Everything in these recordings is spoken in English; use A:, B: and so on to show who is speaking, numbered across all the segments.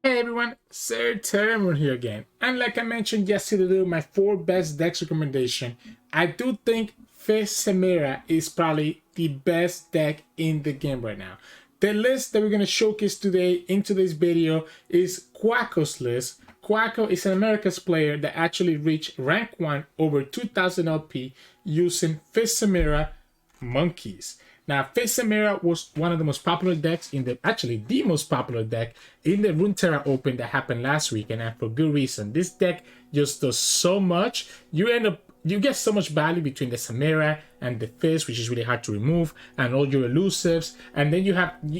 A: Hey everyone, Sirturmund here again. And like I mentioned yesterday, my 4 best decks recommendation. I do think Fizz Samira is probably the best deck in the game right now. The list that we're going to showcase today in today's video is Kuako's list. Kuako is an America's player that actually reached rank 1 over 2000 LP using Fizz Samira Monkeys. Now, Fizz Samira was one of the most popular decks in the most popular deck in the Runeterra Open that happened last week, and for good reason. This deck just does so much. You get so much value between the Samira and the Fizz, which is really hard to remove, and all your elusives, and then you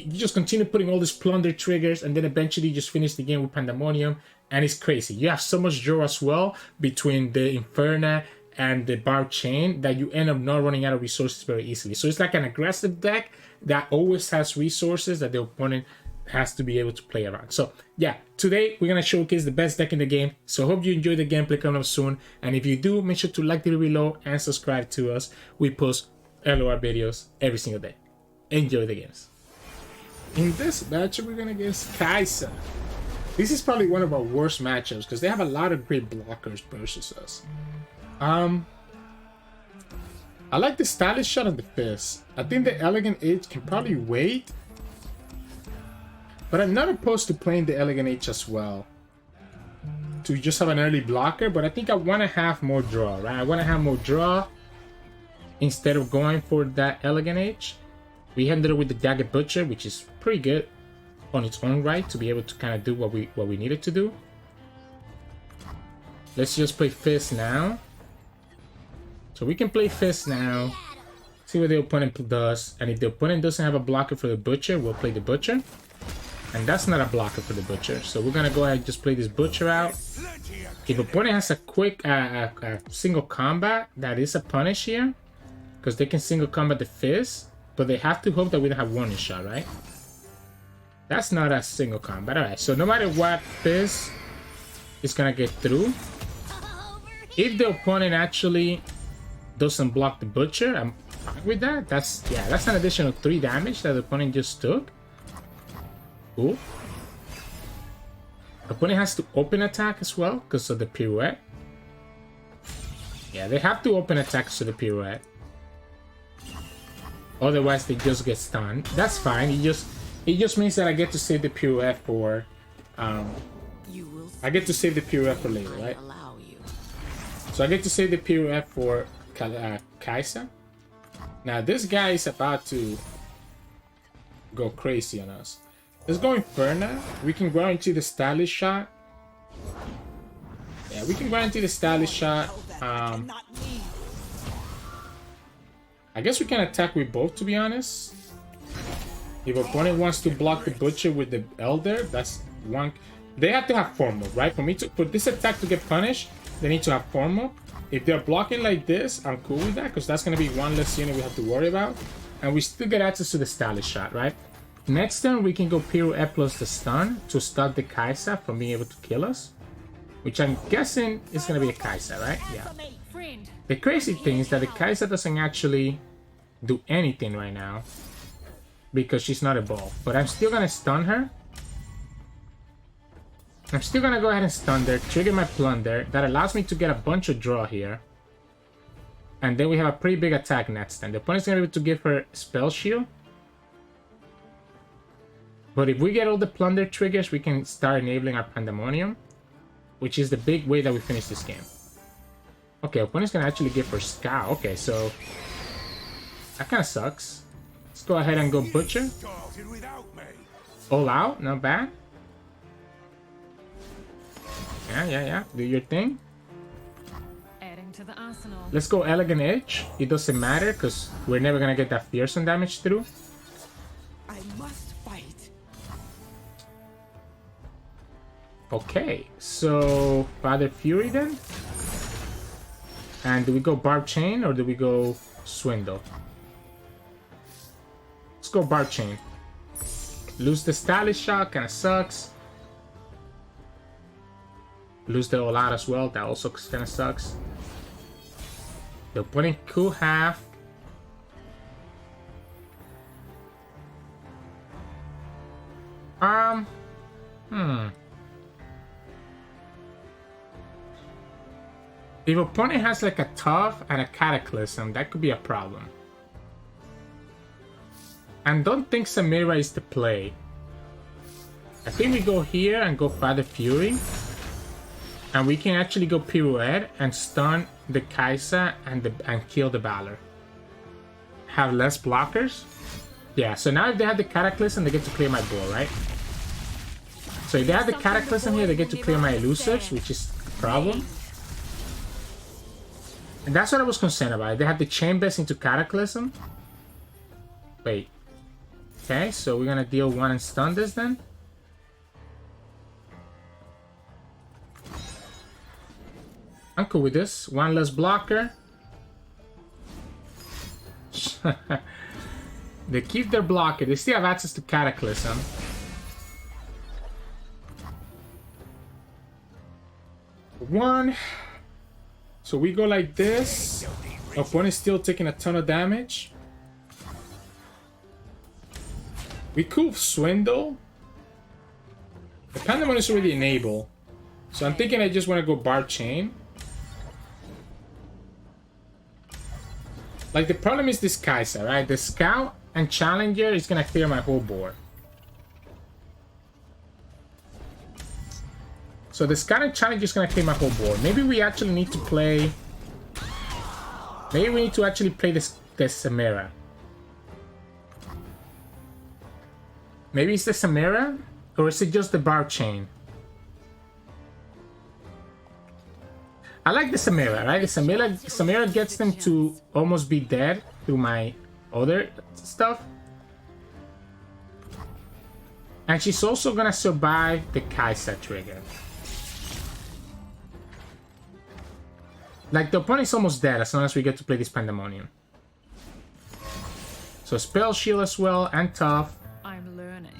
A: just continue putting all these plunder triggers, and then eventually you just finish the game with Pandemonium, and it's crazy. You have so much draw as well between the Inferna and the bar chain that you end up not running out of resources very easily. So it's like an aggressive deck that always has resources that the opponent has to be able to play around. So yeah, today we're gonna showcase the best deck in the game. So hope you enjoy the gameplay coming up soon. And if you do, make sure to like the video below and subscribe to us. We post LOR videos every single day. Enjoy the games. In this matchup, we're gonna against Kai'sa. This is probably one of our worst matchups because they have a lot of great blockers versus us. I like the stylish shot on the Fizz. I think the Elegant H can probably wait. But I'm not opposed to playing the Elegant H as well. To just have an early blocker, but I think I want to have more draw, right? I want to have more draw instead of going for that Elegant H. We ended up with the Jagged Butcher, which is pretty good on its own right to be able to kind of do what we needed to do. Let's just play Fizz now. So we can play Fizz now, see what the opponent does, and if the opponent doesn't have a blocker for the Butcher, we'll play the Butcher. And that's not a blocker for the Butcher, so we're gonna go ahead and just play this Butcher out. If opponent has a quick single combat, that is a punish here, because they can single combat the Fizz, but they have to hope that we don't have warning shot, right? That's not a single combat. Alright, so no matter what, Fizz is gonna get through. If the opponent actually doesn't block the Butcher, I'm fine with that. That's an additional 3 damage that the opponent just took. Cool. The opponent has to open attack as well because of the pirouette. Yeah, they have to open attack because of the pirouette. Otherwise, they just get stunned. That's fine. It just means that I get to save the pirouette for I get to save the pirouette for later, right? So I get to save the pirouette for Kai'sa. Now this guy is about to go crazy on us. Let's go Inferna. We can guarantee the stylish shot. Yeah, we can guarantee the stylish shot. I guess we can attack with both, to be honest. If opponent wants to block the Butcher with the Elder, that's one. They have to have form up, right? For this attack to get punished, they need to have form up. If they're blocking like this, I'm cool with that because that's going to be one less unit we have to worry about. And we still get access to the stylish shot, right? Next turn, we can go Pirouette plus the stun to stop the Kai'sa from being able to kill us. Which I'm guessing is going to be a Kai'sa, right? Yeah. The crazy thing is that the Kai'sa doesn't actually do anything right now because she's not evolved. But I'm still going to stun her. I'm still gonna go ahead and stun there, trigger my plunder. That allows me to get a bunch of draw here. And then we have a pretty big attack next turn. The opponent's gonna be able to give her spell shield. But if we get all the plunder triggers, we can start enabling our Pandemonium, which is the big way that we finish this game. Okay, opponent's gonna actually give her Scow. Okay, so that kind of sucks. Let's go ahead and go Butcher. All out, not bad. Yeah. Do your thing.
B: Adding to the arsenal.
A: Let's go Elegant Edge. It doesn't matter because we're never gonna get that fearsome damage through.
C: I must fight.
A: Okay, so Father Fury then. And do we go Barb Chain or do we go Swindle? Let's go Barb Chain. Lose the stylish shot, kinda sucks. Lose the all out as well, that also kind of sucks. The opponent could have If opponent has like a Tough and a Cataclysm, that could be a problem. And don't think Samira is the play. I think we go here and go Father Fury. And we can actually go Pirouette and stun the Kai'Sa and kill the Valor. Have less blockers. Yeah, so now if they have the Cataclysm, they get to clear my board, right? So if they have the Cataclysm here, they get to clear my Elusives, which is a problem. And that's what I was concerned about. They have the Chambers into Cataclysm. Wait. Okay, so we're gonna deal 1 and stun this then. I'm cool with this. 1 less blocker. They keep their blocker. They still have access to Cataclysm. One. So we go like this. Opponent's still taking a ton of damage. We could Swindle. The Pandemonium is already enabled. So I'm thinking I just want to go Bar Chain. Like, the problem is this Kai'Sa, right? The Scout and Challenger is gonna clear my whole board. So the Scout and Challenger is gonna clear my whole board. Maybe we actually need to play... Maybe we need to actually play this Samira. Maybe it's the Samira? Or is it just the Bar Chain? I like the Samira, right? The Samira gets them to almost be dead through my other stuff. And she's also gonna survive the Kai'Sa trigger. Like, the opponent's almost dead as long as we get to play this Pandemonium. So Spell Shield as well, and Tough.
B: I'm learning.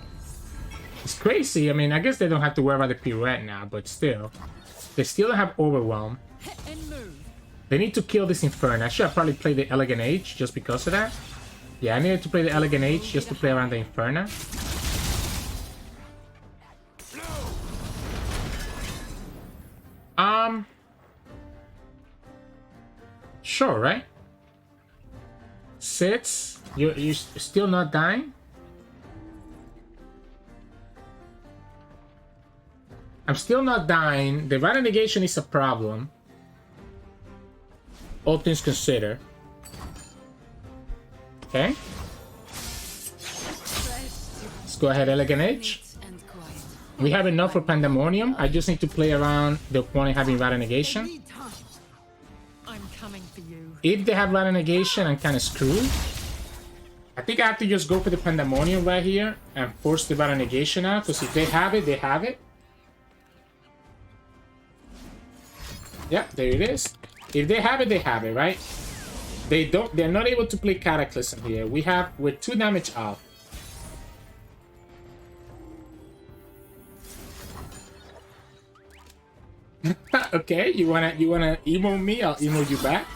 A: It's crazy. I mean, I guess they don't have to worry about the Pirouette now, but still. They still don't have Overwhelm. They need to kill this Inferno. I should have probably played the Elegant Age just because of that. Yeah, I needed to play the Elegant Age just to play around the Inferno. Sure, right? Sits. You're still not dying? I'm still not dying. The Rite of Negation is a problem. All things considered. Okay. Let's go ahead, Elegant Age. We have enough for Pandemonium. I just need to play around the opponent having Rite of Negation.
B: I'm coming for you.
A: If they have Rite of Negation, I'm kind of screwed. I think I have to just go for the Pandemonium right here and force the Rite of Negation out, because if they have it, they have it. Yeah, there it is. If they have it, right? They're not able to play Cataclysm here. We're 2 damage off. Okay, you wanna emo me? I'll emo you back.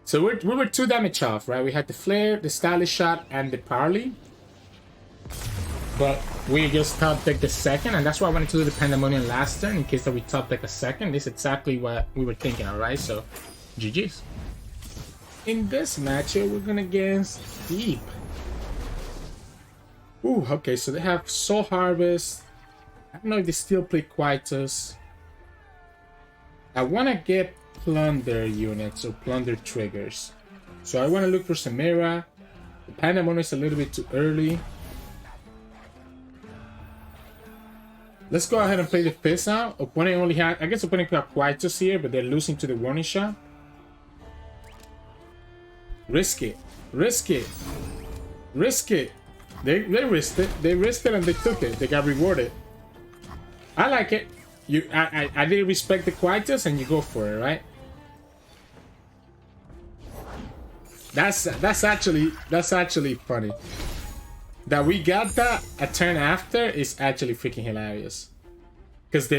A: So we were 2 damage off, right? We had the Flare, the Stylish Shot, and the Parley. But we just top deck the second, and that's why I wanted to do the Pandemonium last turn, in case that we top deck a second. This is exactly what we were thinking, alright? So, GG's. In this matchup, we're gonna against Deep. Ooh, okay, so they have Soul Harvest. I don't know if they still play Quietus. I want to get Plunder units or Plunder triggers. So I want to look for Samira. The Pandemonium is a little bit too early. Let's go ahead and play the Fizz out. Opponent only had... I guess opponent could have Quietus here, but they're losing to the Warning Shot. Risk it. Risk it. Risk it. They risked it. They risked it and they took it. They got rewarded. I like it. I didn't respect the Quietus and you go for it, right? That's actually funny. That we got that a turn after is actually freaking hilarious. Because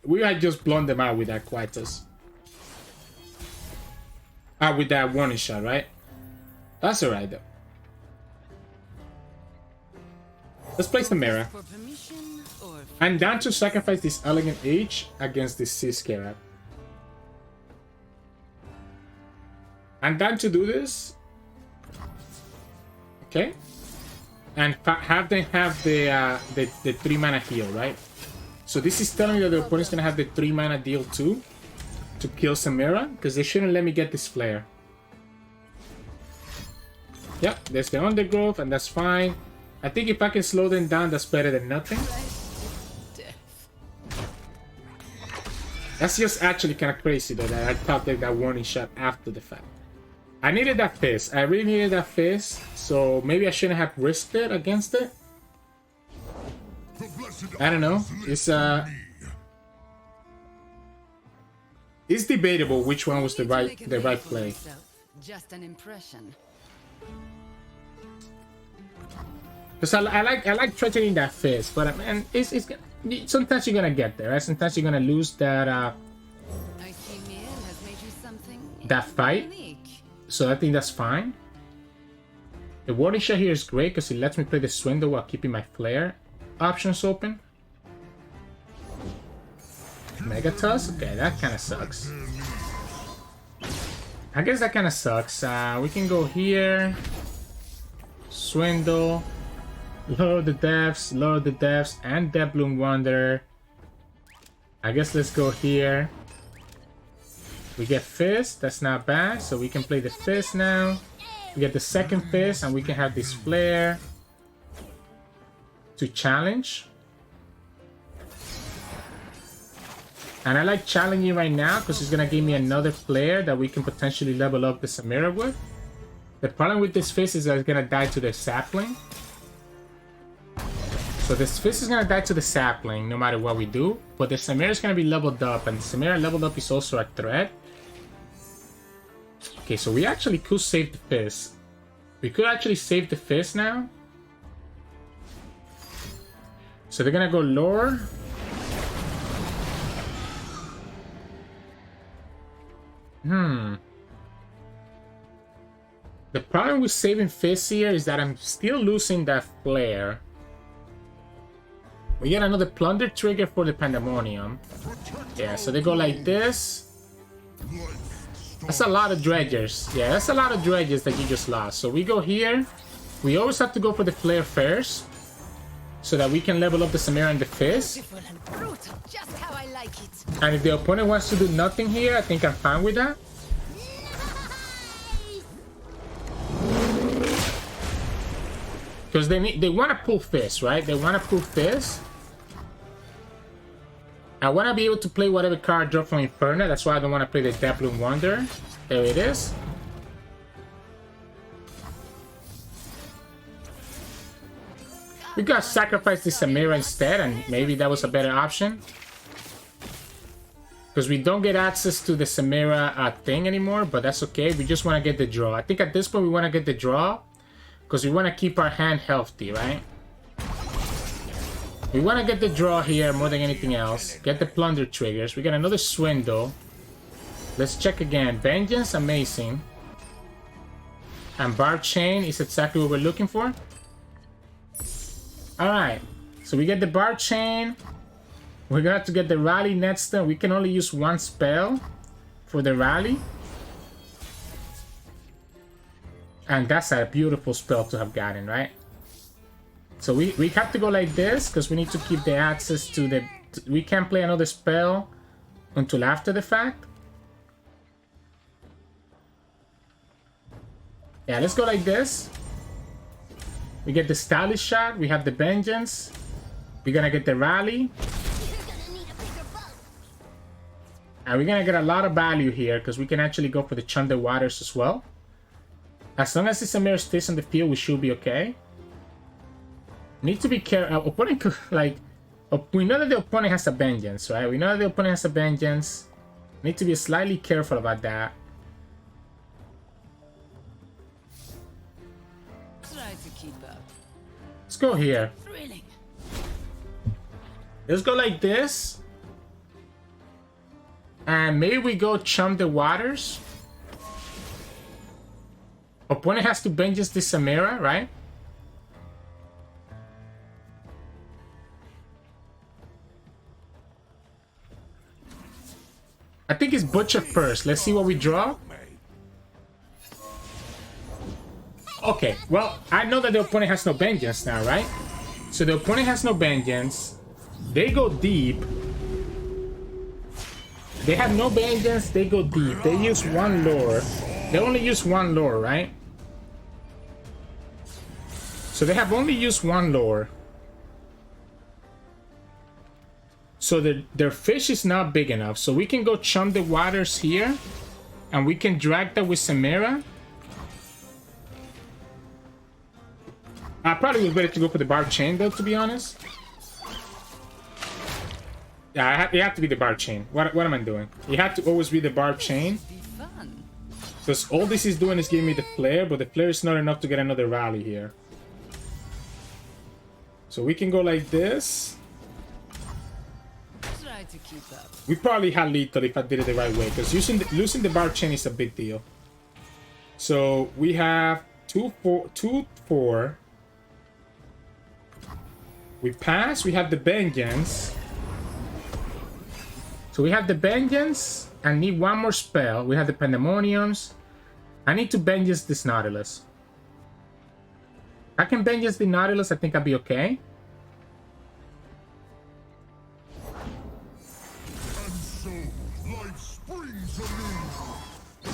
A: we had just blown them out with that Quietus. With that Warning Shot, right? That's alright though. Let's play Samira. I'm down to sacrifice this Elegant Age against this Sea Scarab. I'm down to do this. Okay. And have them have the 3 mana heal, right? So this is telling me that the opponent's gonna have the 3 mana deal too to kill Samira, because they shouldn't let me get this flare. Yep, there's the undergrowth, and that's fine. I think if I can slow them down, that's better than nothing. That's just actually kind of crazy though, that I thought that warning shot after the fact. I needed that Fizz. I really needed that Fizz, so maybe I shouldn't have risked it against it. I don't know. It's debatable which one was the right play.
C: Just an impression.
A: Because I like threatening that Fizz, but man, it's sometimes you're gonna get there, right? Sometimes you're gonna lose that that fight. So I think that's fine. The warning shot here is great because it lets me play the Swindle while keeping my flare options open. Mega Tusk? Okay, that kind of sucks. I guess that kind of sucks. We can go here. Swindle. Lower the depths, and Deathbloom Wanderer. I guess let's go here. We get Fizz, that's not bad, so we can play the Fizz now. We get the second Fizz, and we can have this Flare to challenge. And I like challenging right now because it's gonna give me another Flare that we can potentially level up the Samira with. The problem with this Fizz is that it's gonna die to the sapling. So this Fizz is gonna die to the sapling no matter what we do, but the Samira is gonna be leveled up, and the Samira leveled up is also a threat. Okay, so we actually could save the Fizz. We could actually save the Fizz now. So they're gonna go lower. The problem with saving Fizz here is that I'm still losing that flare. We get another plunder trigger for the Pandemonium. Yeah, so they go like this. That's a lot of dredgers. Yeah, that's a lot of dredgers that you just lost. So we go here. We always have to go for the flare first, so that we can level up the Samira and the Fizz. And if the opponent wants to do nothing here, I think I'm fine with that. Because they want to pull Fizz, right? They want to pull Fizz. I want to be able to play whatever card drop from Inferno. That's why I don't want to play the Deathbloom Wanderer. There it is. We got to sacrifice the Samira instead, and maybe that was a better option. Because we don't get access to the Samira thing anymore, but that's okay. We just want to get the draw. I think at this point we want to get the draw, because we want to keep our hand healthy, right? We want to get the draw here more than anything else. Get the plunder triggers. We got another Swindle. Let's check again. Vengeance, amazing. And Bar Chain is exactly what we're looking for. Alright. So we get the Bar Chain. We're gonna have to get the Rally next turn. We can only use one spell for the Rally. And that's a beautiful spell to have gotten, right? So we have to go like this because we need to keep the access to the... We can't play another spell until after the fact. Yeah, let's go like this. We get the Stylish Shot. We have the Vengeance. We're gonna get the Rally. And we're gonna get a lot of value here because we can actually go for the Chunder Waters as well. As long as the Samira stays on the field, we should be okay. Need to be careful. Opponent could, like, we know that the opponent has a Vengeance, right? We know that the opponent has a Vengeance. Need to be slightly careful about that.
C: Try to keep up.
A: Let's go here.
C: Thrilling.
A: Let's go like this. And maybe we go Chum the Waters. Opponent has to Vengeance the Samira, right? I think it's Butcher first. Let's see what we draw. okay. Well, I know that the opponent has no vengeance now, right? So the opponent has no vengeance. They go deep. They have no vengeance. They go deep. They use one lore. They only use one lore, right? So they have only used one lore. So their fish is not big enough. So we can go chum the waters here. And we can drag that with Samira. I probably was better to go for the barb chain though, to be honest. Yeah, it have to be the barb chain. What am I doing? You have to always be the barb chain. Because all this is doing is giving me the flare, but the flare is not enough to get another rally here. So we can go like this.
C: Try to keep up.
A: We probably had lethal if I did it the right way, because losing the barb chain is a big deal. So we have 2-4. We pass. We have the vengeance. So we have the vengeance. I need one more spell. We have the pandemoniums. I need to vengeance this Nautilus. I can vengeance the Nautilus. I think I'll be okay.
D: And so life springs anew.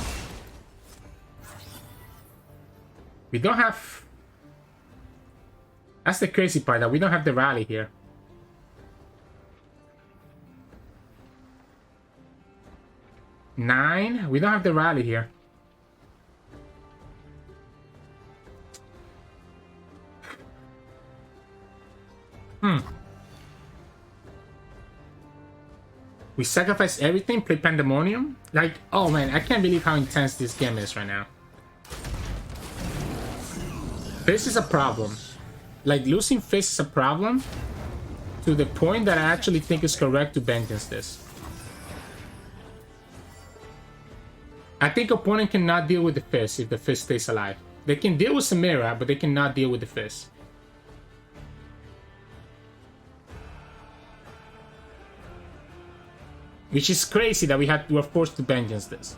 A: We don't have... That's the crazy part, that we don't have the rally here. Nine. We don't have the rally here. We sacrifice everything, play Pandemonium? Like, oh man, I can't believe how intense this game is right now. This is a problem. Like, losing Fizz is a problem to the point that I actually think it's correct to vengeance this. I think opponent cannot deal with the Fizz if the Fizz stays alive. They can deal with Samira, but they cannot deal with the Fizz. Which is crazy that we were forced to vengeance this.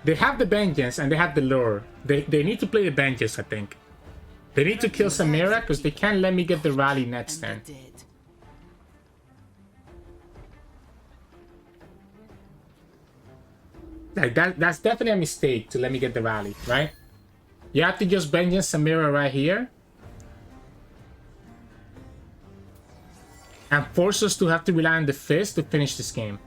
A: They have the vengeance and they have the lure. They need to play the vengeance, I think. They need to kill Samira because they can't let me get the rally next turn. Like that's definitely a mistake to let me get the rally, right? You have to just vengeance Samira right here. And force us to have to rely on the Fizz to finish this game.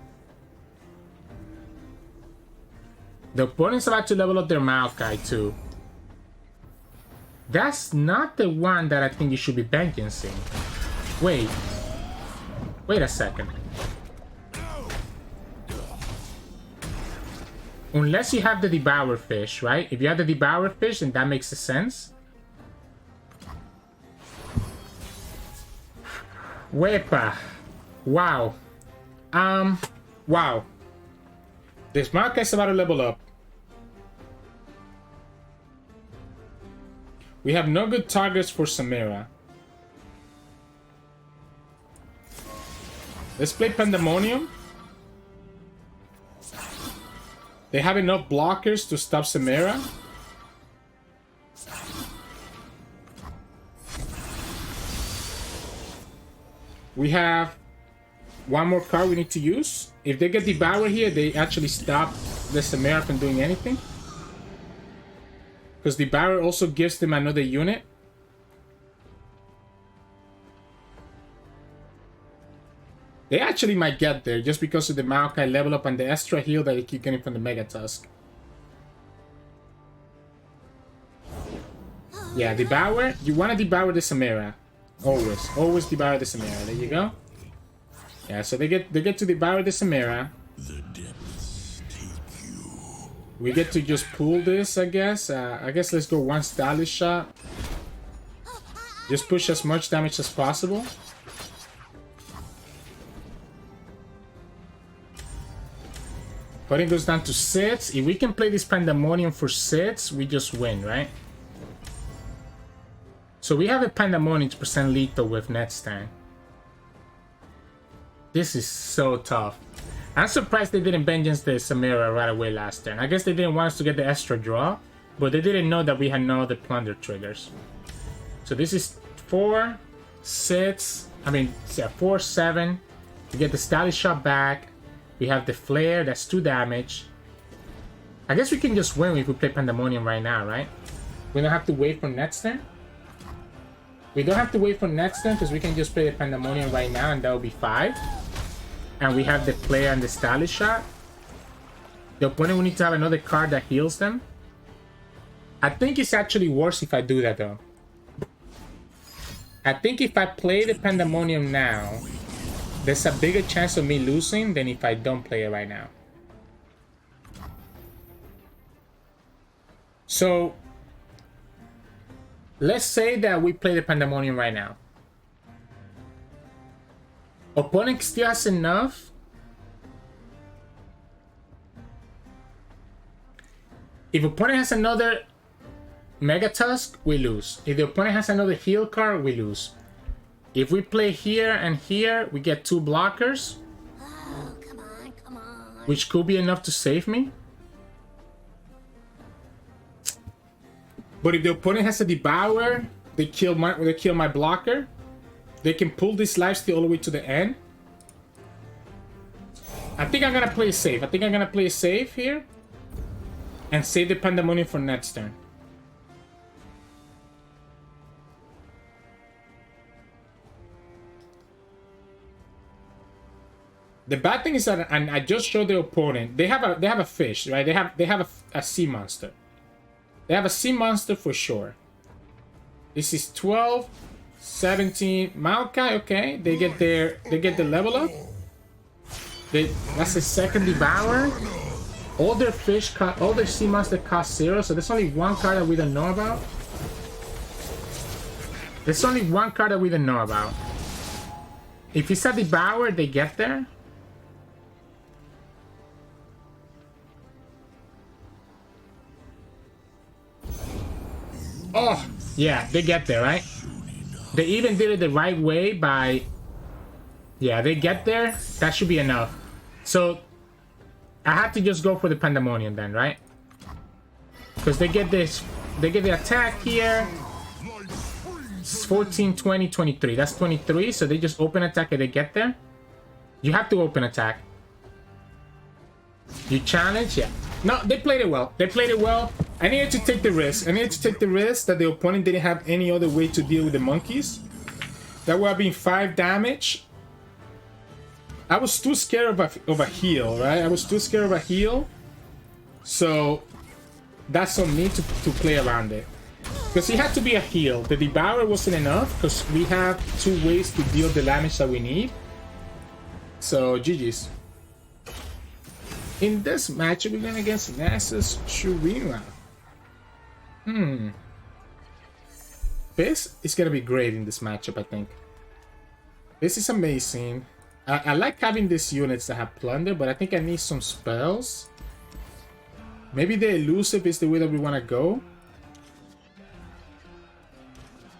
A: The opponent's about to level up their Maokai too. That's not the one that I think you should be vengeancing. Wait a second. Unless you have the Devour Fish, right? If you have the Devour Fish, then that makes sense. Wepa. Wow. Wow. This Maokai is about to level up. We have no good targets for Samira. Let's play Pandemonium. They have enough blockers to stop Samira. We have one more card we need to use. If they get Devour here, they actually stop the Samira from doing anything. Because Devour also gives them another unit. They actually might get there just because of the Maokai level up and the extra heal that they keep getting from the Mega Tusk. Yeah, Devour. You want to Devour the Samira. Always Devour the Samira. There you go. Yeah, so they get to Devour the Samira.
D: The depths take you.
A: We get to just pull this, I guess. I guess let's go one stylish shot. Just push as much damage as possible. But it goes down to 6. If we can play this Pandemonium for 6, we just win, right? So we have a Pandemonium to present lethal with next turn. This is so tough. I'm surprised they didn't Vengeance the Samira right away last turn. I guess they didn't want us to get the extra draw, but they didn't know that we had no other plunder triggers. So this is 4, 6, I mean, yeah, 4, 7. We get the Stylish Shot back. We have the Flare, that's 2 damage. I guess we can just win if we play Pandemonium right now, right? We don't have to wait for next turn. We don't have to wait for next turn because we can just play the Pandemonium right now and that will be 5. And we have the Flare and the Stylish Shot. The opponent will need to have another card that heals them. I think it's actually worse if I do that though. I think if I play the Pandemonium now, there's a bigger chance of me losing than if I don't play it right now. So, let's say that we play the Pandemonium right now. Opponent still has enough. If opponent has another Mega Tusk, we lose. If the opponent has another heal card, we lose. If we play here and here, we get 2 blockers.
E: Oh, come on.
A: Which could be enough to save me. But if the opponent has a Devour, they kill my blocker. They can pull this lifesteal all the way to the end. I think I'm gonna play safe. I think I'm gonna play safe here. And save the Pandemonium for next turn. The bad thing is that, and I just showed the opponent, they have a fish, right? They have a sea monster. They have a sea monster for sure. This is 12, 17. Maokai, okay. They get the level up. That's the second Devour. All their fish all their sea monster cost 0, so there's only one card that we don't know about. There's only one card that we don't know about. If it's a Devour, they get there. Oh, yeah, they get there, right? They even did it the right way by... Yeah, they get there. That should be enough. So, I have to just go for the Pandemonium then, right? Because they get this... They get the attack here. It's 14, 20, 23. That's 23, so they just open attack and they get there. You have to open attack. You challenge? Yeah. No, they played it well. They played it well. I needed to take the risk. I needed to take the risk that the opponent didn't have any other way to deal with the monkeys. That would have been 5 damage. I was too scared of a heal, right? I was too scared of a heal. So that's on me to play around it. Because it had to be a heal. The Devour wasn't enough because we have 2 ways to deal the damage that we need. So GG's. In this matchup, we're going against Nasus Vaults. Fizz is going to be great in this matchup, I think. This is amazing. I like having these units that have plunder, but I think I need some spells. Maybe the elusive is the way that we want to go.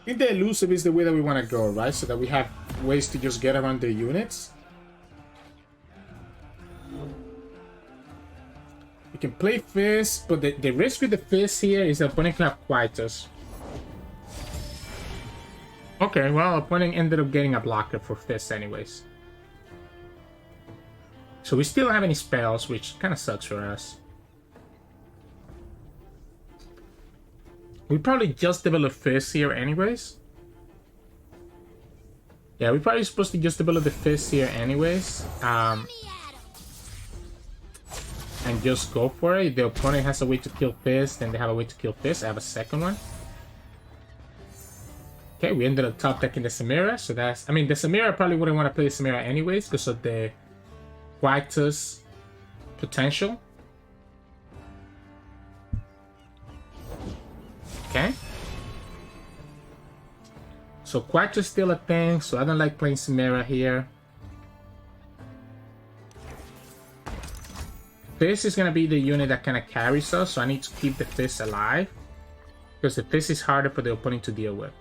A: I think the elusive is the way that we want to go, right? So that we have ways to just get around the units. We can play Fizz, but the risk with the Fizz here is the opponent can have Kai'sa. Okay, well, opponent ended up getting a blocker for Fizz anyways. So we still don't have any spells, which kind of sucks for us. We probably just develop Fizz here anyways. Yeah, we're probably supposed to just develop the Fizz here anyways. And just go for it. If the opponent has a way to kill Fizz, then they have a way to kill Fizz. I have a second one. Okay, we ended up top decking the Samira, so that's... I mean, the Samira probably wouldn't want to play the Samira anyways because of the Kai'sa's potential. Okay. So Kai'sa's still a thing, so I don't like playing Samira here. Fizz is going to be the unit that kind of carries us, so I need to keep the Fizz alive. Because the Fizz is harder for the opponent to deal with.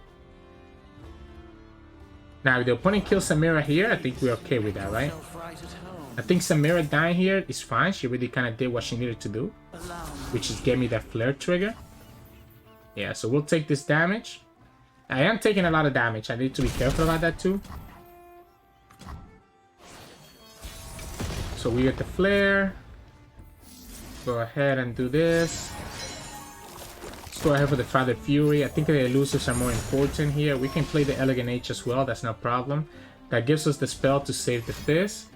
A: Now, if the opponent kills Samira here, I think we're okay with that, right? I think Samira dying here is fine. She really kind of did what she needed to do, which is get me that flare trigger. Yeah, so we'll take this damage. I am taking a lot of damage. I need to be careful about that too. So we get the flare. Go ahead and do this. Let's go ahead for the Father Fury. I think the elusives are more important here. We can play the Elegant H as well. That's no problem. That gives us the spell to save the Fizz.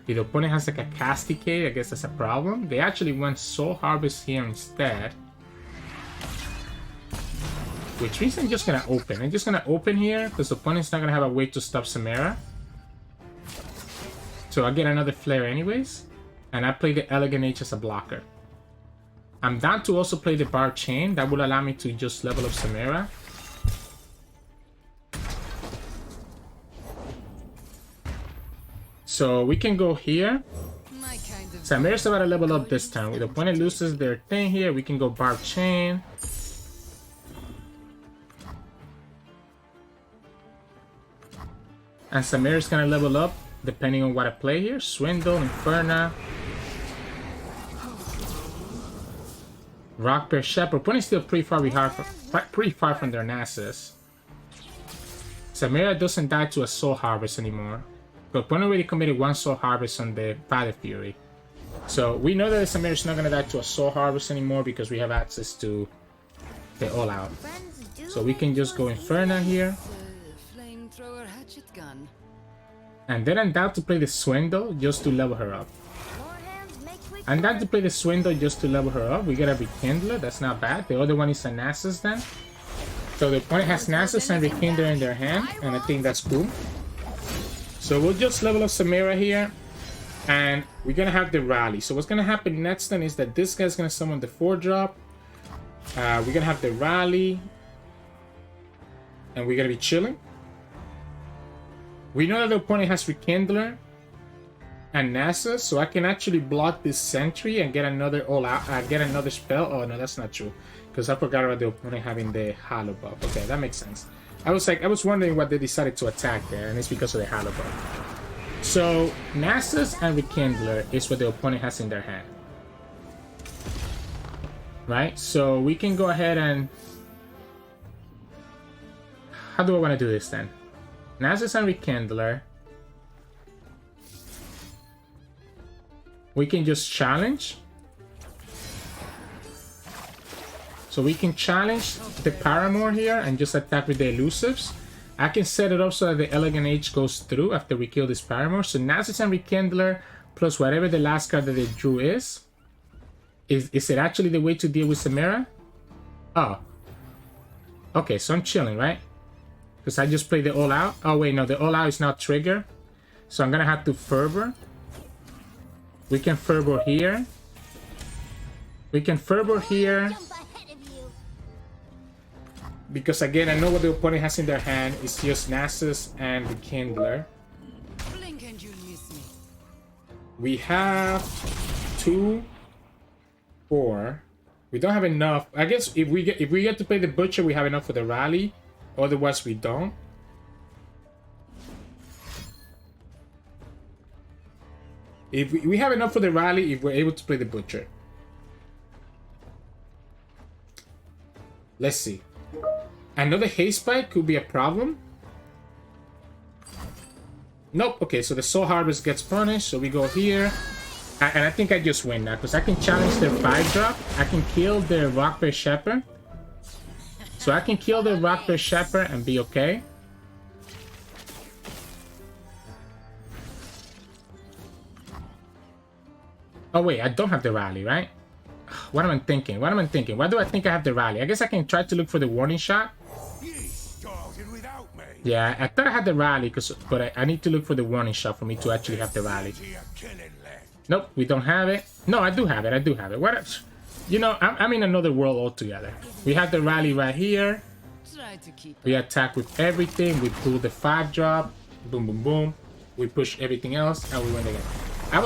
A: If the opponent has like a Casticate, I guess that's a problem. They actually went Soul Harvest here instead. Which means I'm just gonna open. I'm just gonna open here because the opponent's not gonna have a way to stop Samira. So I get another flare anyways. And I play the Elegant H as a blocker. I'm down to also play the Bar Chain. That will allow me to just level up Samira. So we can go here. Samira's about to level up this time. If the opponent loses their thing here, we can go Bar Chain. And Samira's gonna level up depending on what I play here. Swindle, Inferna. Rock Bear Shepherd. Opponent's still pretty far from their Nasus. Samira doesn't die to a Soul Harvest anymore. The opponent already committed one Soul Harvest on the Father Fury. So we know that Samira's not gonna die to a Soul Harvest anymore because we have access to the All Out. So we can just go Inferna here.
C: Flamethrower hatchet gun.
A: And then I'm down to play the Swindle just to level her up. I'm down to play the Swindle just to level her up. We get a Rekindler, that's not bad. The other one is a Nasus then. So the opponent has Nasus and Rekindler in their hand, and I think that's cool. So we'll just level up Samira here, and we're gonna have the rally. So what's gonna happen next then is that this guy's gonna summon the 4-drop. We're gonna have the rally, and we're gonna be chilling. We know that the opponent has Rekindler and Nasus, so I can actually block this Sentry and get another get another spell. Oh no, that's not true, because I forgot about the opponent having the Halo buff. Okay, that makes sense. I was wondering what they decided to attack there, and it's because of the Halo buff. So Nasus and Rekindler is what the opponent has in their hand, right? So we can go ahead and how do I want to do this then? Nasus and Rekindler. We can just challenge. So we can challenge the Paramore here and just attack with the elusives. I can set it up so that the Elegant H goes through after we kill this Paramore. So Nasus and Rekindler plus whatever the last card that they drew is. Is it actually the way to deal with Samira? Oh. Okay, so I'm chilling, right? Because I just played the All Out. Oh wait, no, the All Out is not trigger. So I'm gonna have to Fervor. We can Fervor here. We can Fervor here. Because again, I know what the opponent has in their hand. It's just Nasus and Rekindler.
C: Blink and you miss me.
A: We have 2, 4. We don't have enough. I guess if we get to play the Butcher, we have enough for the rally. Otherwise, we don't. If we have enough for the rally, if we're able to play the Butcher. Let's see. Another Haste Spike could be a problem. Nope. Okay, so the Soul Harvest gets punished. So we go here. And I think I just win now. Because I can challenge their 5-drop. I can kill their Rock Bear Shepherd. So I can kill the Rock Bear Shepherd and be okay. Oh wait, I don't have the rally, right? What am I thinking? What am I thinking? Why do I think I have the rally? I guess I can try to look for the warning shot. Yeah, I thought I had the rally, but I need to look for the warning shot for me to actually have the rally. Nope, we don't have it. No, I do have it. I do have it. What else? You know, I'm in another world altogether. We have the rally right here. We attack with everything. We pull the 5-drop. Boom, boom, boom. We push everything else, and we win the game. I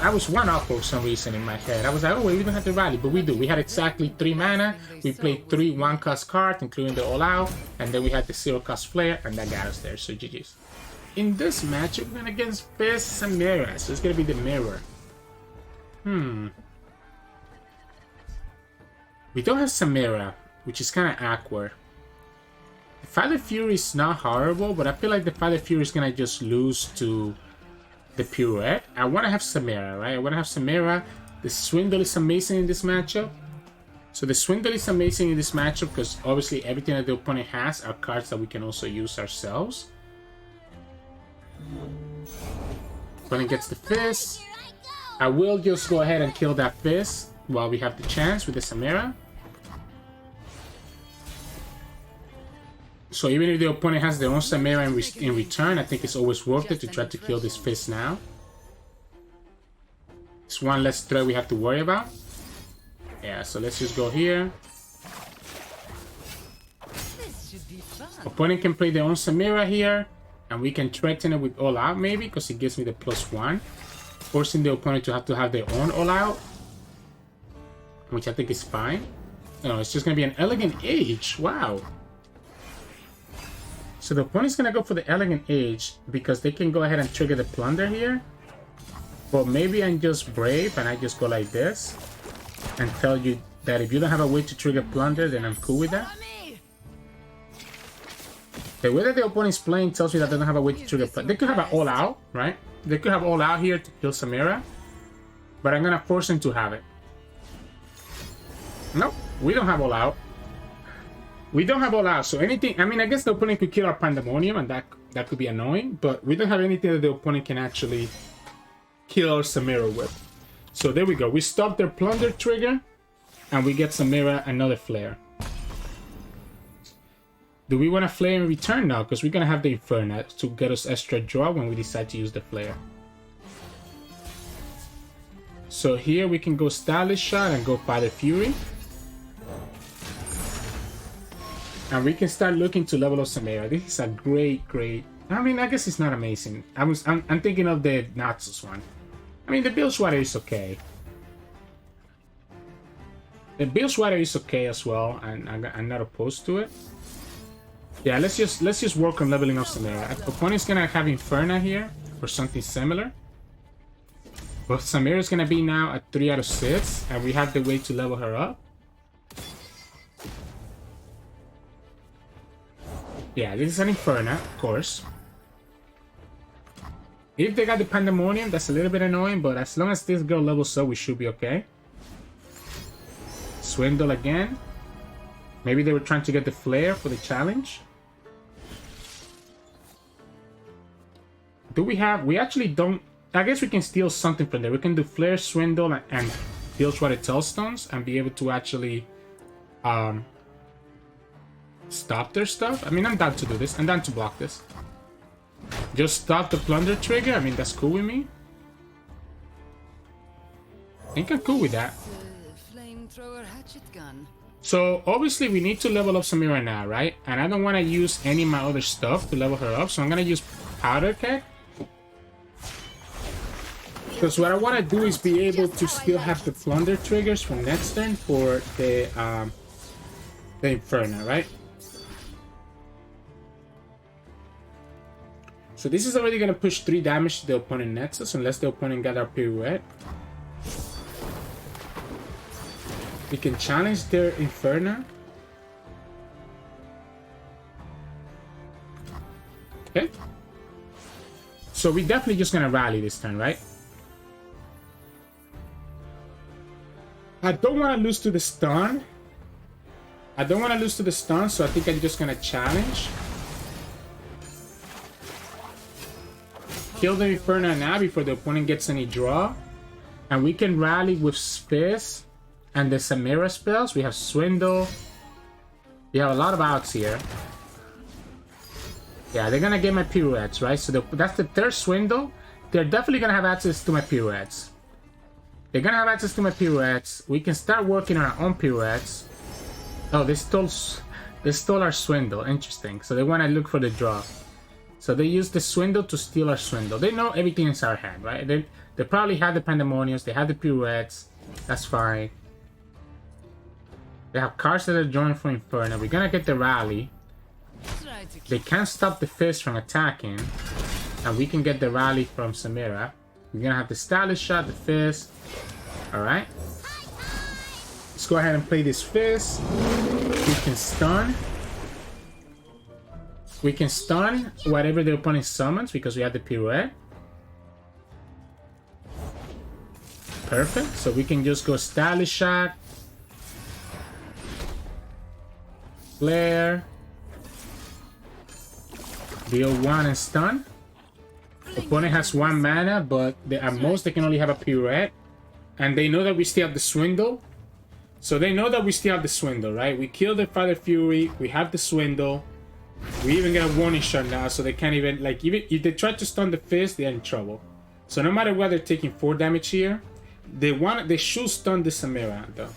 A: was one up for some reason in my head. I was like, oh, we don't have to rally, but we do. We had exactly 3 mana. We played 3 1-cost cards, including the All Out, and then we had the 0-cost Flare, and that got us there. So GG's. In this matchup, we're going against Fizz Samira, so it's gonna be the mirror. We don't have Samira, which is kind of awkward. The Father Fury is not horrible, but I feel like the Father Fury is gonna just lose to the Pirouette. I want to have Samira, right? I want to have Samira. The Swindle is amazing in this matchup. So the Swindle is amazing in this matchup because obviously everything that the opponent has are cards that we can also use ourselves. Opponent gets the Fizz. I will just go ahead and kill that Fizz while we have the chance with the Samira. So even if the opponent has their own Samira in return, I think it's always worth it to try to kill this Fizz now. It's one less threat we have to worry about. Yeah, so let's just go here.
C: This should be fun.
A: Opponent can play their own Samira here, and we can threaten it with All Out maybe, because it gives me the +1. Forcing the opponent to have their own All Out, which I think is fine. No, it's just going to be an Elegant Age. Wow. So the opponent's going to go for the Elegant Age because they can go ahead and trigger the Plunder here. But maybe I'm just brave and I just go like this and tell you that if you don't have a way to trigger Plunder, then I'm cool with that. The way that the opponent's playing tells me that they don't have a way to trigger Plunder. They could have an All Out, right? They could have All Out here to kill Samira. But I'm going to force them to have it. Nope, we don't have All Out. We don't have All Out, so anything... I mean, I guess the opponent could kill our Pandemonium, and that could be annoying, but we don't have anything that the opponent can actually kill our Samira with. So there we go. We stop their Plunder trigger, and we get Samira another Flare. Do we want to Flare in return now? Because we're going to have the Inferno to get us extra draw when we decide to use the Flare. So here we can go Stylish Shot and go Father Fury. And we can start looking to level up Samira. This is a great... I mean, I guess it's not amazing. I'm thinking of the Nasus one. I mean, the Bilgewater is okay. The Bilgewater is okay as well, and I'm not opposed to it. Yeah, let's just work on leveling up Samira. Opponent's gonna have Inferno here or something similar. But Samira's gonna be now at 3 out of 6, and we have the way to level her up. Yeah, this is an Inferno, of course. If they got the Pandemonium, that's a little bit annoying, but as long as this girl levels up, we should be okay. Swindle again. Maybe they were trying to get the Flare for the challenge. Do we have... We actually don't... I guess we can steal something from there. We can do Flare, Swindle, and Bilgewater Tailstones, and be able to actually... stop their stuff. I mean, I'm down to do this. I'm down to block this. Just stop the Plunder trigger. I mean, that's cool with me. I think I'm cool with that.
C: Flamethrower hatchet gun.
A: So, obviously, we need to level up Samira now, right? And I don't want to use any of my other stuff to level her up. So, I'm going to use Powder Keg. Because what I want to do is be able to still have the Plunder triggers from next turn for the Inferno, right? So this is already going to push 3 damage to the opponent Nexus, unless the opponent got our Pirouette. We can challenge their Inferno. Okay. So we're definitely just going to rally this turn, right? I don't want to lose to the stun. So I think I'm just going to challenge. Kill the Inferno now before the opponent gets any draw. And we can rally with Fizz and the Samira spells. We have Swindle. We have a lot of outs here. Yeah, they're gonna get my Pirouettes, right? So that's the 3rd Swindle. They're definitely gonna have access to my Pirouettes. They're gonna have access to my Pirouettes. We can start working on our own Pirouettes. Oh, they stole our Swindle. Interesting. So they wanna look for the draw. So they use the Swindle to steal our Swindle. They know everything is our hand, right? They probably have the Pandemoniums, they have the Pirouettes. That's fine. They have cards that are joined for Inferno. We're gonna get the Rally.
C: Try to
A: They can't stop the Fizz from attacking. And we can get the Rally from Samira. We're gonna have the Stylish Shot, the Fizz. Alright. Let's go ahead and play this Fizz. We can stun. We can stun whatever the opponent summons because we have the Pirouette. Perfect. So we can just go Stylish Shot. Flare. Deal 1 and stun. Opponent has 1 mana, but at most they can only have a Pirouette. And they know that we still have the Swindle. So they know that we still have the Swindle, right? We killed the Father Fury. We have the Swindle. We even get a warning shot now, so they can't even, like, even if they try to stun the Fizz, they're in trouble. So no matter what, they're taking 4 damage here. They should stun the Samira, though.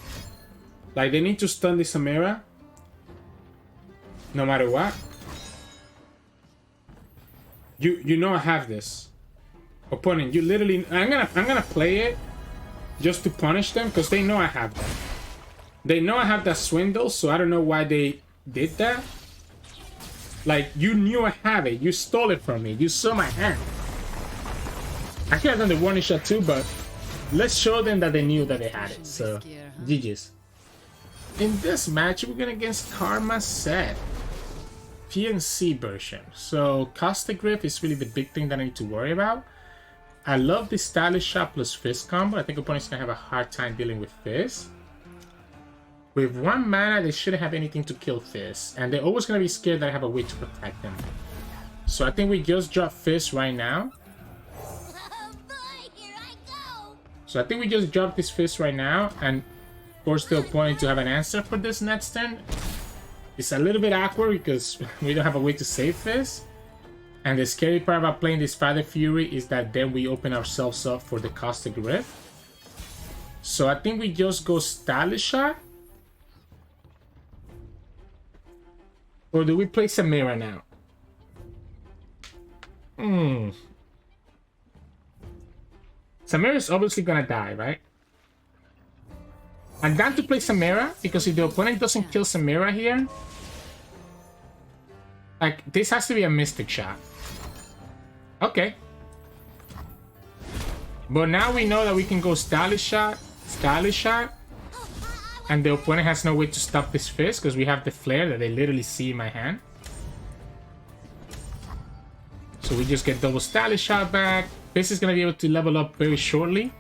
A: Like, they need to stun the Samira. No matter what. You know I have this. Opponent, you literally... I'm gonna play it just to punish them, because they know I have that. They know I have that Swindle, so I don't know why they did that. Like, you knew I have it. You stole it from me. You saw my hand. I could have done the warning shot too, but let's show them that they knew that they had it. So, GG's. In this match, we're going against Karma Sett P&Z version. So, Caustic Griff is really the big thing that I need to worry about. I love the Stylish Shot plus Fizz combo. I think opponents can have a hard time dealing with Fizz. With 1 mana, they shouldn't have anything to kill Fizz. And they're always going to be scared that I have a way to protect them. So I think we just drop Fizz right now.
E: Oh boy, here I go.
A: So I think we just drop this Fizz right now. And force the opponent to have an answer for this next turn. It's a little bit awkward because we don't have a way to save Fizz. And the scary part about playing this Father Fury is that then we open ourselves up for the Caustic Rift. So I think we just go Stylish Shot. Or do we play Samira now? Samira is obviously gonna die, right? I'm down to play Samira because if the opponent doesn't kill Samira here, like, this has to be a Mystic Shot. Okay. But now we know that we can go Stylish Shot, and the opponent has no way to stop this Fizz because we have the Flare that they literally see in my hand. So we just get double Stylish Shot back. Fizz is going to be able to level up very shortly,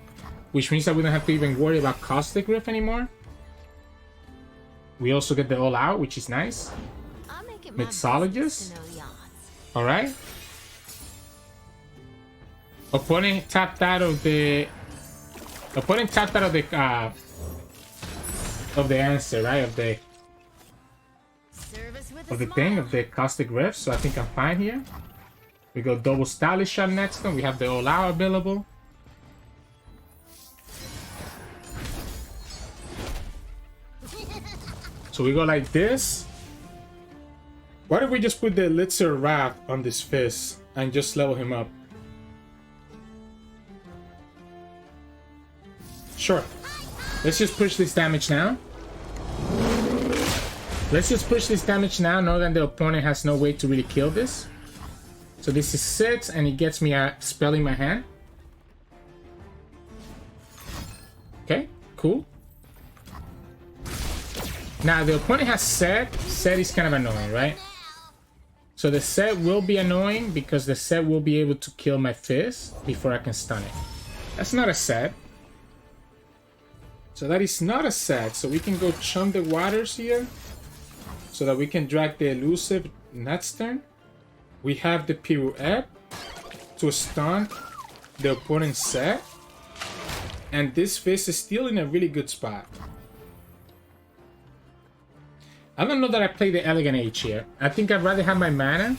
A: which means that we don't have to even worry about Caustic Rift anymore. We also get the All Out, which is nice. Mixologist. Alright. Opponent tapped out of the answer, right? Of the Caustic Rift. So I think I'm fine here. We go double Stylish Shot next time. We have the All Out available. So we go like this. What if we just put the Elixir Wrath on this Fizz and just level him up? Sure. Let's just push this damage now. Let's just push this damage now, know that the opponent has no way to really kill this. So this is 6, and it gets me a spell in my hand. Okay, cool. Now the opponent has Sett. Sett is kind of annoying, right? So the Sett will be annoying because the Sett will be able to kill my Fizz before I can stun it. That's not a Sett. So that is not a Sett. So we can go chum the waters here so that we can drag the elusive next turn. We have the Pirouette to stun the opponent's Sett. And this Fizz is still in a really good spot. I don't know that I play the Elegant Age here. I think I'd rather have my mana.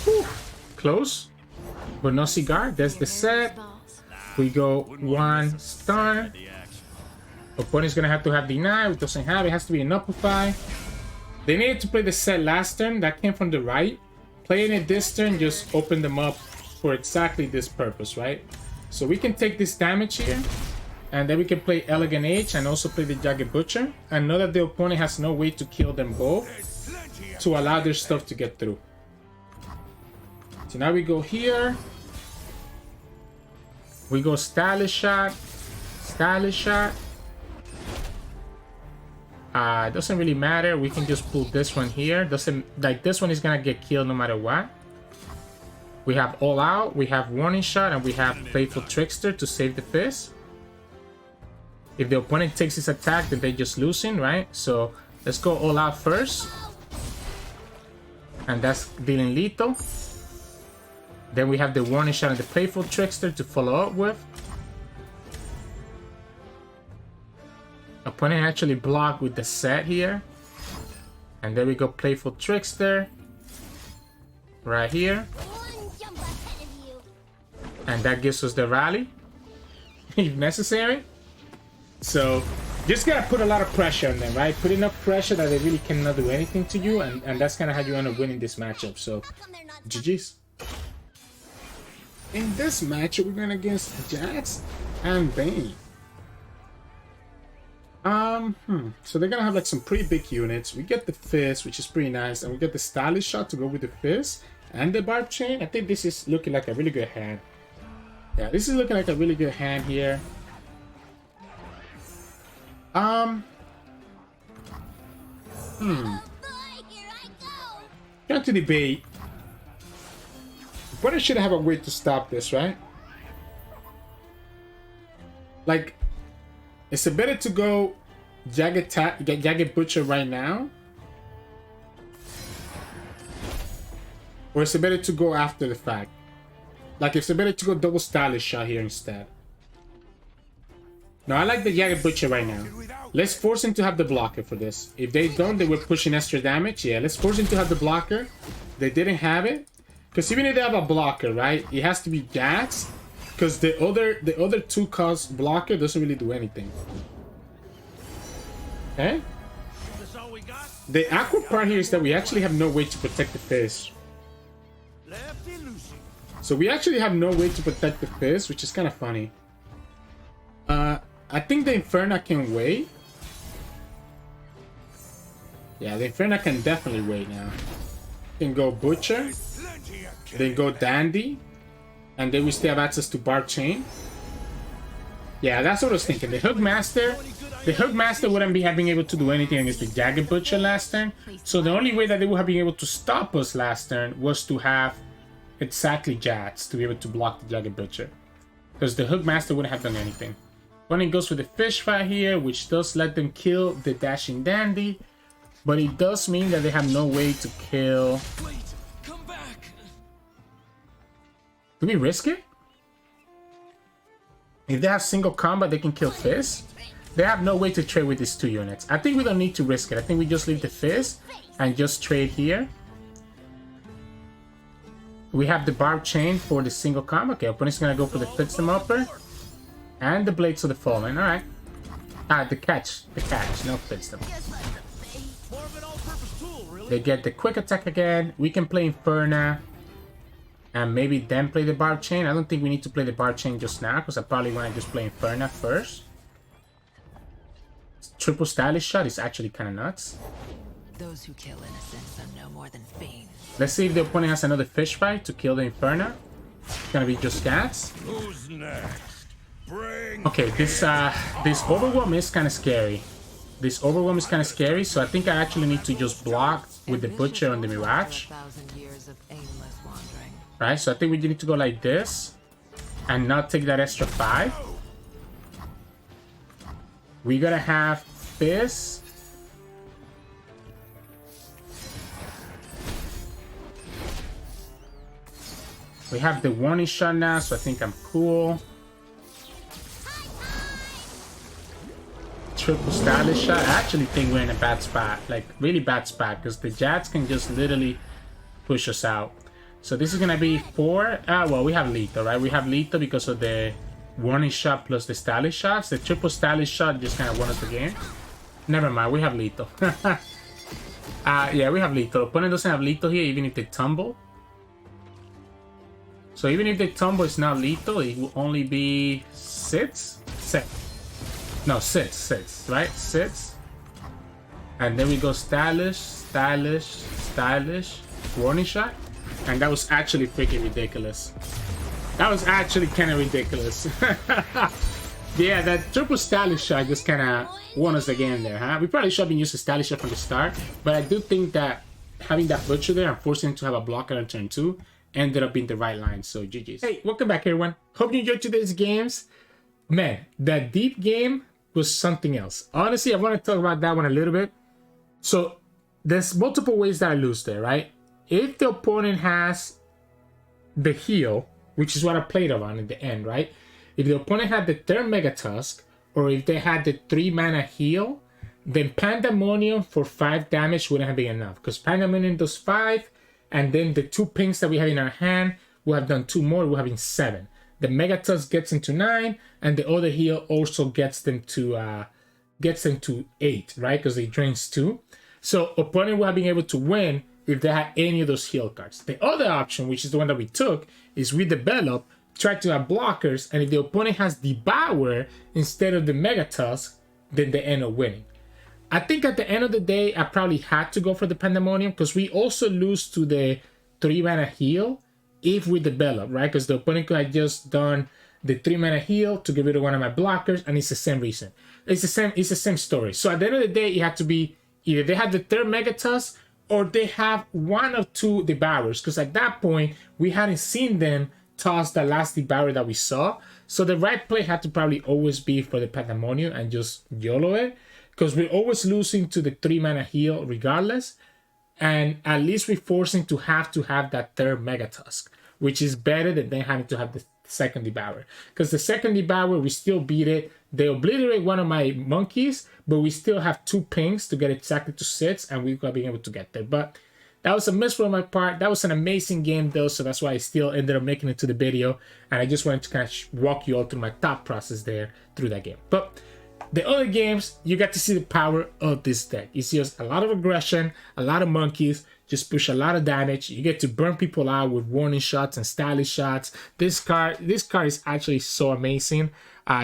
A: Whew. Close. But no cigar. There's the Sett. We go 1 stun. Opponent's gonna have to have Deny. It doesn't have. It has to be an Amplify. They needed to play the Sett last turn. That came from the right. Playing it this turn just opened them up for exactly this purpose, right? So we can take this damage here, and then we can play Elegant Age and also play the Jagged Butcher, and know that the opponent has no way to kill them both to allow their stuff to get through. So now we go here. We go Stylish Shot. Stylish Shot. It doesn't really matter. We can just pull this one here. Doesn't, like, this one is gonna get killed no matter what. We have All Out, we have Warning Shot, and we have Playful Trickster to save the Fizz. If the opponent takes his attack, then they're just losing, right? So let's go All Out first. And that's dealing lethal. Then we have the Warning Shot and the Playful Trickster to follow up with. Opponent actually blocked with the set here. And there we go, Playful Trickster. Right here.
E: One jump ahead of you.
A: And that gives us the rally. If necessary. So, just gotta put a lot of pressure on them, right? Put enough pressure that they really cannot do anything to you. And that's kind of how you end up winning this matchup. So,
E: How come they're not
A: GG's. In this matchup, we're going against Jax and Vayne. So they're gonna have like some pretty big units. We get the Fizz, which is pretty nice, and we get the Stylish Shot to go with the Fizz and the Barb Chain. I think this is looking like a really good hand. Yeah, this is looking like a really good hand here.
E: Oh boy, here I go.
A: Trying to debate. But I should have a way to stop this, right? Like, is it better to go Jagged Butcher right now? Or is it better to go after the fact? Like, is it better to go double Stylish Shot here instead? No, I like the Jagged Butcher right now. Let's force him to have the blocker for this. If they don't, they were pushing extra damage. Yeah, let's force him to have the blocker. They didn't have it. Because even if they have a blocker, right? It has to be Jax. Because the other 2-cost blocker doesn't really do anything. Okay? The awkward part here is that we actually have no way to protect the Fizz. So we actually have no way to protect the Fizz, which is kind of funny. I think the Inferno can wait. Yeah, the Inferno can definitely wait now. Can go Butcher. Then go Dandy. And then we still have access to Barb Chain. Yeah, that's what I was thinking. The Hookmaster wouldn't be having able to do anything against the Jagged Butcher last turn. So the only way that they would have been able to stop us last turn was to have exactly Jax to be able to block the Jagged Butcher. Because the Hookmaster wouldn't have done anything. When it goes for the Fish Fight here, which does let them kill the Dashing Dandy. But it does mean that they have no way to kill... Do we risk it? If they have single combat, they can kill Fizz. They have no way to trade with these 2 units. I think we don't need to risk it. I think we just leave the Fizz and just trade here. We have the Barb Chain for the single combat. Okay, opponent's gonna go for the Fitstem Upper. And the Blades of the Fallen. Alright. The catch. No Fitstem. They get the quick attack again. We can play Inferno. And maybe then play the Barb Chain. I don't think we need to play the Barb Chain just now, because I probably want to just play Inferno first. Triple Stylish Shot is actually kind of nuts.
C: Those who kill innocents are no more than fiends.
A: Let's see if the opponent has another Fish Fight to kill the Inferno. It's gonna be just cats.
D: Who's next? Bring
A: Okay, this Overwhelm is kind of scary. This Overwhelm is kind of scary, so I think I actually need to just block with the Butcher on the Mirage. Right, so I think we need to go like this and not take that extra 5. We gotta have Fizz. We have the Warning Shot now, so I think I'm cool. Triple Stylish Shot. I actually think we're in a bad spot, like really bad spot, because the Jax can just literally push us out. So this is gonna be 4. Well, we have lethal, right? We have lethal because of the Warning Shot plus the Stylish Shots. The triple Stylish Shot just kind of won us the game. Never mind, we have lethal. Yeah, we have lethal. Opponent doesn't have lethal here, even if they tumble. So even if the combo is not lethal, it will only be 6? 6. No, 6, right? 6. And then we go stylish, stylish, stylish, warning shot. And that was actually freaking ridiculous. That was actually kind of ridiculous. Yeah, that triple stylish shot just kind of won us again there, huh? We probably should have been using stylish shot from the start, but I do think that having that butcher there and forcing him to have a blocker on turn 2 ended up being the right line, so GG's. Hey, welcome back everyone. Hope you enjoyed today's games. Man, that deep game was something else. Honestly, I want to talk about that one a little bit. So, there's multiple ways that I lose there, right? If the opponent has the heal, which is what I played around at the end, right? If the opponent had the third Mega Tusk, or if they had the 3 mana heal, then Pandemonium for 5 damage wouldn't have been enough. Because Pandemonium does 5, and then the 2 pings that we have in our hand will have done 2 more, we're having 7. The Mega Tusk gets into 9, and the other heal also gets them to 8, right? Because it drains 2. So opponent will have been able to win if they had any of those heal cards. The other option, which is the one that we took, is we develop, try to have blockers, and if the opponent has Devour instead of the Mega Tusk, then they end up winning. I think at the end of the day, I probably had to go for the Pandemonium because we also lose to the 3 mana heal if we develop, right? Because the opponent could have just done the 3 mana heal to get rid of one of my blockers, and it's the same reason. It's the same story. So at the end of the day, it had to be either they have the third Mega Tusk or they have 1 of 2 Devours, because at that point, we hadn't seen them toss the last Devourer that we saw. So the right play had to probably always be for the Pandemonium and just YOLO it, because we're always losing to the 3 mana heal regardless, and at least we're forcing to have that third Mega Tusk, which is better than them having to have the second Devourer. Because the second Devourer, we still beat it. They obliterate one of my monkeys, but we still have 2 pings to get exactly to 6, and we're going to be able to get there. But that was a miss on my part. That was an amazing game though, so that's why I still ended up making it to the video, and I just wanted to kind of walk you all through my thought process there through that game. But the other games, you got to see the power of this deck. You see a lot of aggression, a lot of monkeys, just push a lot of damage. You get to burn people out with warning shots and stylish shots. This card is actually so amazing.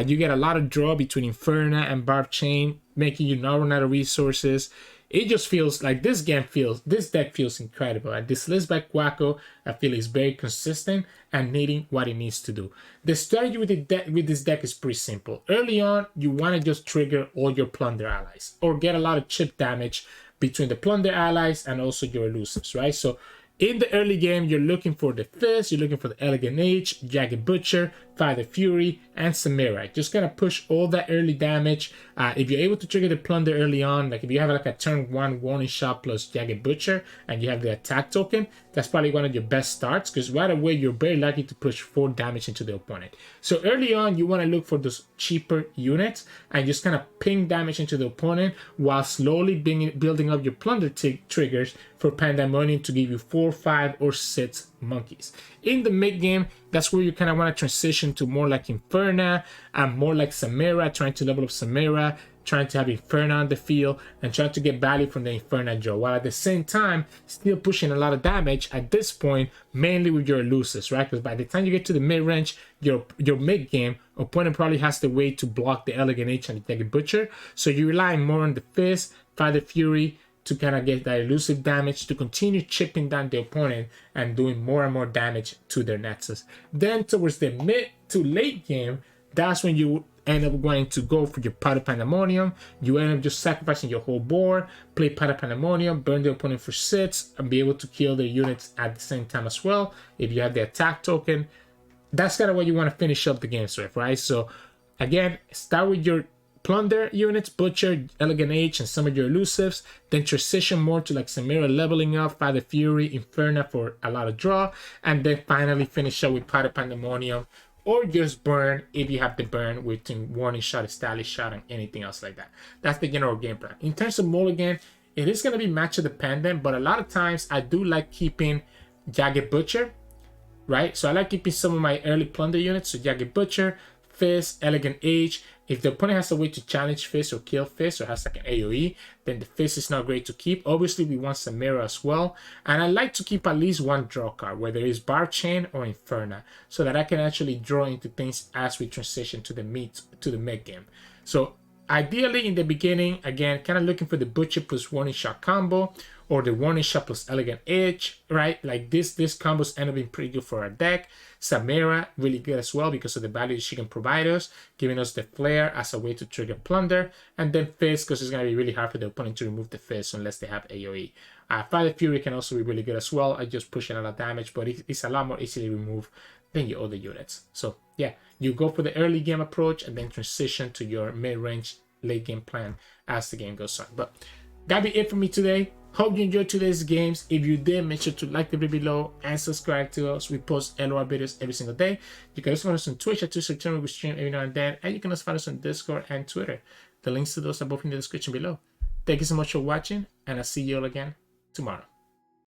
A: You get a lot of draw between Inferna and Barb Chain, making you not run out of resources. It just feels like this deck feels incredible. And this list by Kuako, I feel is very consistent and needing what it needs to do. The strategy with this deck is pretty simple. Early on, you want to just trigger all your Plunder allies or get a lot of chip damage between the Plunder allies and also your elusives, right? So in the early game, you're looking for the Fizz, you're looking for the Elegant H, Jagged Butcher, Father Fury, and Samira. Just gonna push all that early damage. If you're able to trigger the Plunder early on, like if you have like a turn 1 warning shot plus Jagged Butcher, and you have the attack token, that's probably one of your best starts, because right away you're very likely to push 4 damage into the opponent. So early on, you want to look for those cheaper units and just kind of ping damage into the opponent while slowly building up your Plunder triggers for Pandemonium to give you 4, 5, or 6 monkeys. In the mid game, that's where you kind of want to transition to more like Inferna and more like Samira, trying to level up Samira, trying to have Inferna on the field, and trying to get value from the Inferna draw, while at the same time still pushing a lot of damage at this point, mainly with your elusives, right? Because by the time you get to the mid-range, your mid-game, opponent probably has the way to block the Elegant H and the Jagged Butcher, so you're relying more on the Fizz, Father Fury, to kind of get that elusive damage, to continue chipping down the opponent and doing more and more damage to their Nexus. Then towards the mid to late game, that's when you end up going to go for your Pot of Pandemonium. You end up just sacrificing your whole board, play Pot of Pandemonium, burn the opponent for 6, and be able to kill their units at the same time as well. If you have the attack token, that's kind of what you want to finish up the games with, right? So again, start with your Plunder units, Butcher, Elegant H, and some of your elusives, then transition more to like Samira leveling up, Father Fury, Inferna for a lot of draw, and then finally finish up with Pot of Pandemonium, or just burn if you have the burn with warning shot, stylish shot, and anything else like that. That's the general game plan. In terms of mulligan, it is going to be matchup dependent, but a lot of times I do like keeping Jagged Butcher, right? So I like keeping some of my early Plunder units, so Jagged Butcher, Fizz, Elegant H, If the opponent has a way to challenge Fizz or kill Fizz or has like an AoE, then the Fizz is not great to keep. Obviously, we want Samira as well. And I like to keep at least one draw card, whether it's Bar Chain or Inferna, so that I can actually draw into things as we transition to the mid game. So ideally in the beginning, again, kind of looking for the Butcher plus Warning Shot combo or the Warning Shot plus Elegant Edge, right? Like this combos end up being pretty good for our deck. Samira, really good as well because of the value she can provide us, giving us the Flare as a way to trigger Plunder. And then Fizz, because it's going to be really hard for the opponent to remove the Fizz unless they have AoE. Father Fury can also be really good as well. I just push a lot of damage, but it's a lot more easily removed than your other units. So yeah, you go for the early game approach and then transition to your mid-range late game plan as the game goes on. But that'll be it for me today. Hope you enjoyed today's games. If you did, make sure to like the video below and subscribe to us. We post LOR videos every single day. You can also find us on Twitch at Sirturmund. We stream every now and then. And you can also find us on Discord and Twitter. The links to those are both in the description below. Thank you so much for watching, and I'll see you all again tomorrow.